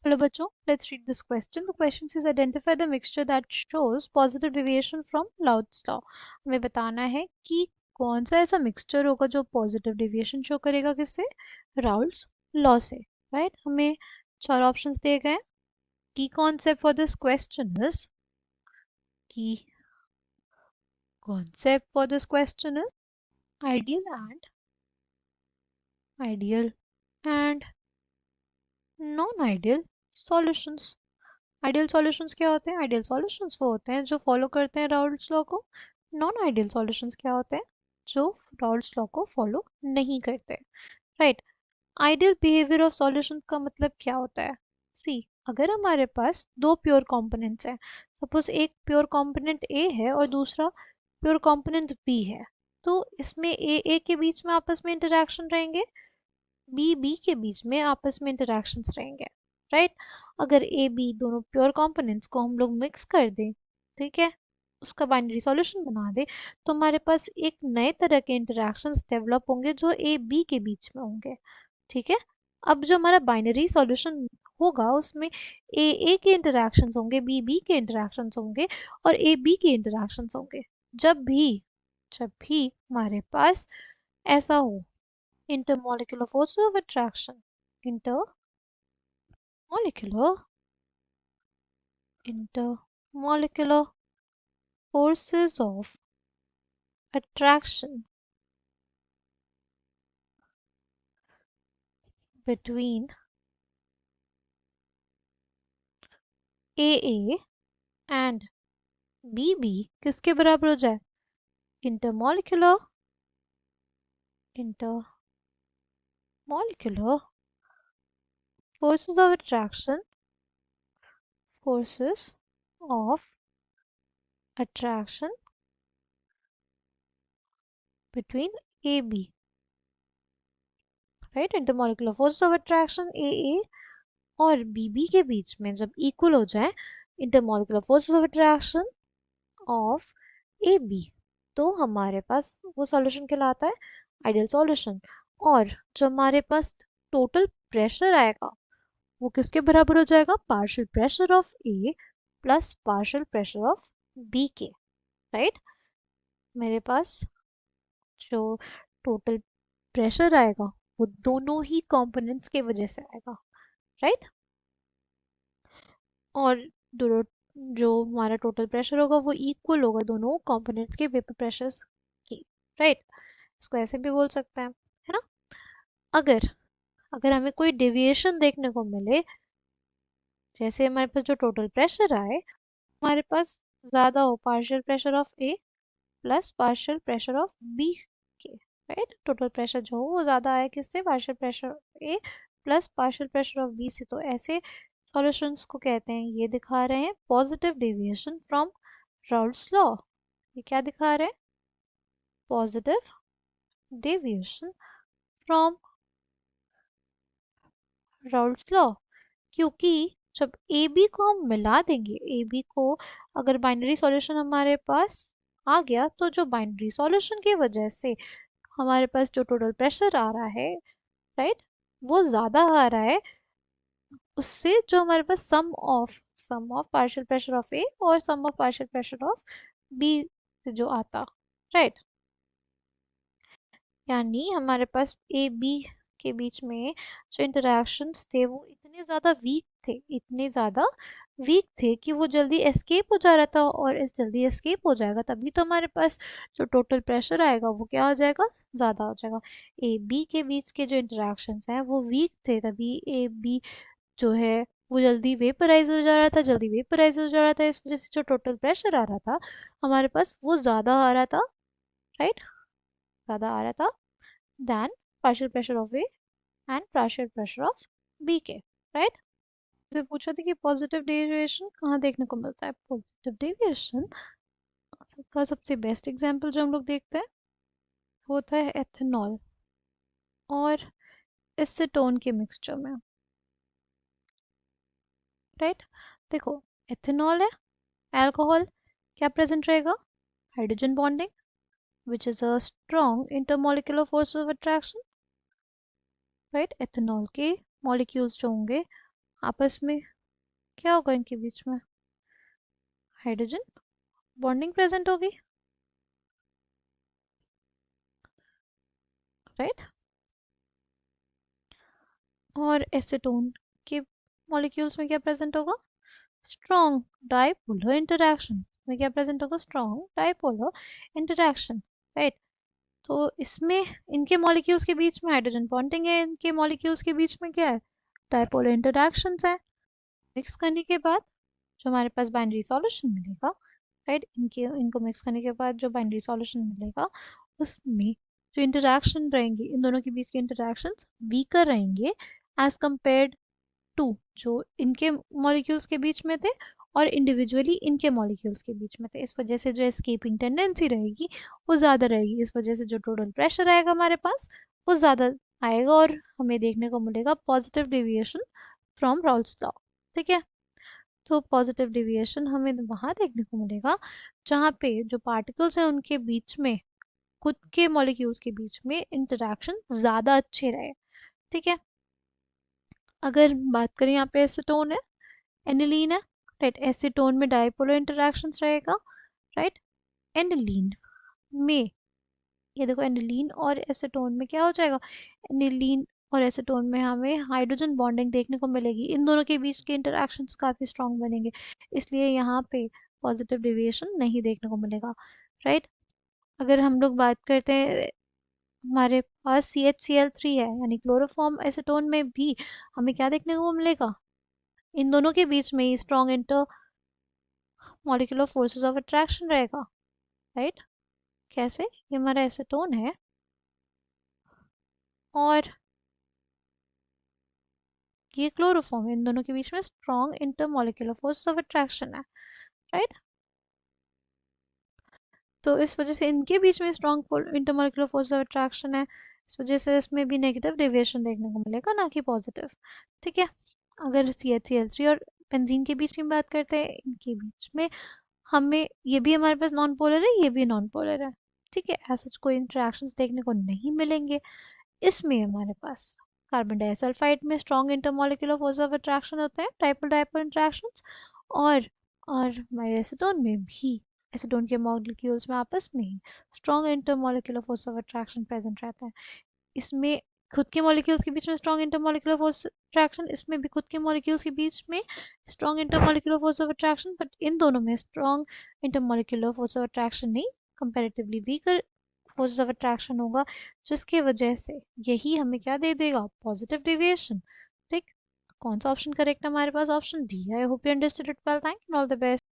Hello बच्चों, let's read this question. The question says identify the mixture that shows positive deviation from Raoult's law. हमें बताना है कि कौन सा ऐसा मिक्सचर होगा जो पॉजिटिव डेविएशन शो करेगा किससे, राउल्ट्स लॉ से, राइट। हमें चार ऑप्शंस दिए गए हैं। की concept for this question is की concept for this question is ideal and non-ideal solutions. Ideal solutions क्या होते हैं? आइडियल सॉल्यूशंस वो होते हैं जो फॉलो करते हैं राउल्ट्स लॉ को। नॉन आइडियल सॉल्यूशंस क्या होते हैं? जो राउल्ट्स लॉ को फॉलो नहीं करते, right. Ideal behaviour of solution का मतलब क्या होता है? सी, अगर हमारे पास दो प्योर कंपोनेंट्स हैं, सपोज एक प्योर कंपोनेंट ए है और दूसरा प्योर कंपोनेंट बी है, तो इसमें ए के बीच में आपस में इंटरेक्शन रहेंगे, बी के बीच में आपस में इंटरेक्शंस रहेंगे, राइट। अगर ए बी दोनों प्योर कंपोनेंट्स को हम लोग मिक्स कर दें, ठीक है, उसका बाइनरी सॉल्यूशन बना दे, तो हमारे पास एक नए तरह के इंटरेक्शंस डेवलप होंगे जो ए बी के बीच में होंगे, ठीक है। अब जो हमारा बाइनरी सॉल्यूशन होगा उसमें ए के इंटरेक्शंस होंगे, बी बी के इंटरेक्शंस होंगे और ए बी के इंटरेक्शंस होंगे। जब भी हमारे पास ऐसा हो, intermolecular forces of attraction, intermolecular intermolecular forces of attraction between AA and BB किसके बराबर हो जाए? intermolecular intermolecular forces of attraction between AB, right। intermolecular forces of attraction AA और BB के बीच में जब इक्वल हो जाए intermolecular forces of attraction of A B, तो हमारे पास वो सॉल्यूशन कहलाता है आइडियल सॉल्यूशन। और जो हमारे पास टोटल प्रेशर आएगा वो किसके बराबर हो जाएगा? Partial pressure of A plus partial pressure of B के, राइट। मेरे पास जो टोटल प्रेशर आएगा वो दोनों ही कंपोनेंट्स के वजह से आएगा, राइट। और दोनों जो हमारा टोटल प्रेशर होगा वो इक्वल होगा दोनों कंपोनेंट्स के वेपर प्रेशर्स की, राइट। इसको ऐसे भी बोल सकते हैं, है ना। अगर अगर हमें कोई डेविएशन देखने को मिले, जैसे हमारे पास जो टोटल प्रेशर आए हमारे पास ज़्यादा हो partial pressure of A plus partial pressure of B के, राइट। टोटल प्रेशर जो हो वो ज़्यादा आए किससे? Partial pressure A plus partial pressure of B से। तो ऐसे सॉल्यूशंस को कहते हैं, ये दिखा रहे हैं positive deviation from Raoult's law. ये क्या दिखा रहे हैं? Positive deviation from Raoult's law, क्योंकि जब ए बी को हम मिला देंगे, ए बी को अगर बाइनरी सॉल्यूशन हमारे पास आ गया, तो जो बाइनरी सॉल्यूशन की वजह से हमारे पास जो टोटल प्रेशर आ रहा है, राइट, वो ज़्यादा आ रहा है उससे जो हमारे पास sum of partial pressure of A और sum of partial pressure of B से जो आता, राइट। यानी हमारे पास ए बी के बीच में जो इंटरेक्शंस थे वो इतने ज़्यादा वीक थे कि वो जल्दी एस्केप हो जा रहा था, और इस जल्दी एस्केप हो जाएगा तभी तो हमारे पास जो टोटल प्रेशर आएगा वो क्या हो जाएगा? ज़्यादा हो जाएगा। ए बी के बीच के जो इंटरेक्शंस हैं वो वीक थे, तभी ए बी जो है वो जल्दी वेपराइज हो जा रहा था, इस वजह से जो टोटल प्रेशर आ रहा था हमारे पास वो ज़्यादा आ रहा था, राइट, ज़्यादा आ रहा था than partial pressure of A and partial pressure of B के, right। से पूछा था कि पॉजिटिव डेविएशन कहाँ देखने को मिलता है। पॉजिटिव डेविएशन का सबसे बेस्ट एग्जांपल जो हम लोग देखते हैं होता है एथेनॉल और एसीटोन के मिक्सचर में, राइट। देखो, एथेनॉल है, अल्कोहल, क्या प्रेजेंट रहेगा? Hydrogen bonding which is a strong intermolecular force of attraction, right. Ethanol के मॉलिक्यूल्स जो होंगे आपस में क्या होगा इनके बीच में? हाइड्रोजन बॉन्डिंग प्रेजेंट होगी, राइट। और एसीटोन के मॉलिक्यूल्स में क्या प्रेजेंट होगा? स्ट्रॉन्ग डाइपोलर इंटरेक्शन में क्या प्रेजेंट होगा? Strong dipolar interaction, right. तो इसमें इनके मॉलिक्यूल्स के बीच में हाइड्रोजन बॉन्डिंग है, इनके मॉलिक्यूल्स के बीच में क्या है? डाइपोलर इंटरेक्शंस है। मिक्स करने के बाद जो हमारे पास बाइनरी सॉल्यूशन मिलेगा, राइट, इनके इनको मिक्स करने के बाद जो बाइनरी सॉल्यूशन मिलेगा उसमें जो इंटरेक्शन रहेंगे, इन दोनों के बीच के इंटरेक्शंस वीकर रहेंगे एज कंपेयर्ड टू जो इनके मॉलिक्यूल्स के बीच में थे और इंडिविजुअली इनके मॉलिक्यूल्स के बीच में थे। इस वजह से जो एस्केपिंग टेंडेंसी रहेगी वो ज़्यादा रहेगी, इस वजह से जो टोटल प्रेशर आएगा हमारे पास वो ज़्यादा आएगा और हमें देखने को मिलेगा positive deviation from Raoult's law. ठीक है, तो पॉजिटिव डेविएशन हमें वहाँ देखने को मिलेगा जहाँ पे जो पार्टिकल्स हैं उनके बीच में, खुद के मॉलिक्यूल्स के बीच में इंटरेक्शन ज़्यादा अच्छे रहे। ठीक है, अगर बात करें यहाँ पे एसीटोन है, एनिलीन है, राइट। एसीटोन में डाइपोलर इंटरेक्शंस रहेगा, राइट। एनिलीन में ये देखो, एनिलीन और एसीटोन में क्या हो जाएगा? एनिलीन और एसीटोन में हमें हाइड्रोजन बॉन्डिंग देखने को मिलेगी, इन दोनों के बीच के इंटरेक्शंस काफ़ी स्ट्रांग बनेंगे, इसलिए यहाँ पे पॉजिटिव डेविएशन नहीं देखने को मिलेगा, राइट। अगर हम लोग बात करते हैं, हमारे पास CHCl3 है यानी क्लोरोफॉर्म एसीटोन में भी हमें क्या देखने को मिलेगा? इन दोनों के बीच में ही strong inter molecular forces of attraction रहेगा, राइट। कैसे? ये हमारा एसीटोन है और ये क्लोरोफॉर्म है, इन दोनों के बीच में strong intermolecular forces of attraction है, राइट। तो इस वजह से इनके बीच में strong intermolecular force of attraction है, इस वजह से इसमें भी नेगेटिव डेविएशन देखने को मिलेगा, ना कि पॉजिटिव। ठीक है, अगर CHCl3 और बेंजीन के बीच की बात करते हैं, इनके बीच में हमें ये भी हमारे पास नॉन पोलर है, ये भी नॉन पोलर है। ठीक है, ऐसा कोई इंटरेक्शंस देखने को नहीं मिलेंगे। इसमें हमारे पास कार्बन डाइसल्फाइड में strong intermolecular force of attraction होते हैं, डाइपोल डाइपोल इंटरेक्शंस। और हमारे एसीटोन में भी एसीटोन के मॉलिक्यूल्स में आपस में ही strong intermolecular force of attraction present रहता है। इसमें खुद के मॉलिक्यूल्स के बीच में स्ट्रॉन्ग इंटरमॉलिक्यूलर फोर्स अट्रैक्शन, इसमें भी खुद के मॉलिक्यूल्स के बीच में strong intermolecular force of attraction, but इन दोनों में strong intermolecular force of attraction नहीं, comparatively weaker force of attraction होगा, जिसकी वजह से यही हमें क्या दे देगा? Positive deviation. ठीक, कौन सा ऑप्शन करेक्ट है हमारे पास? Option D. I hope you understood it well, thank you, all the best.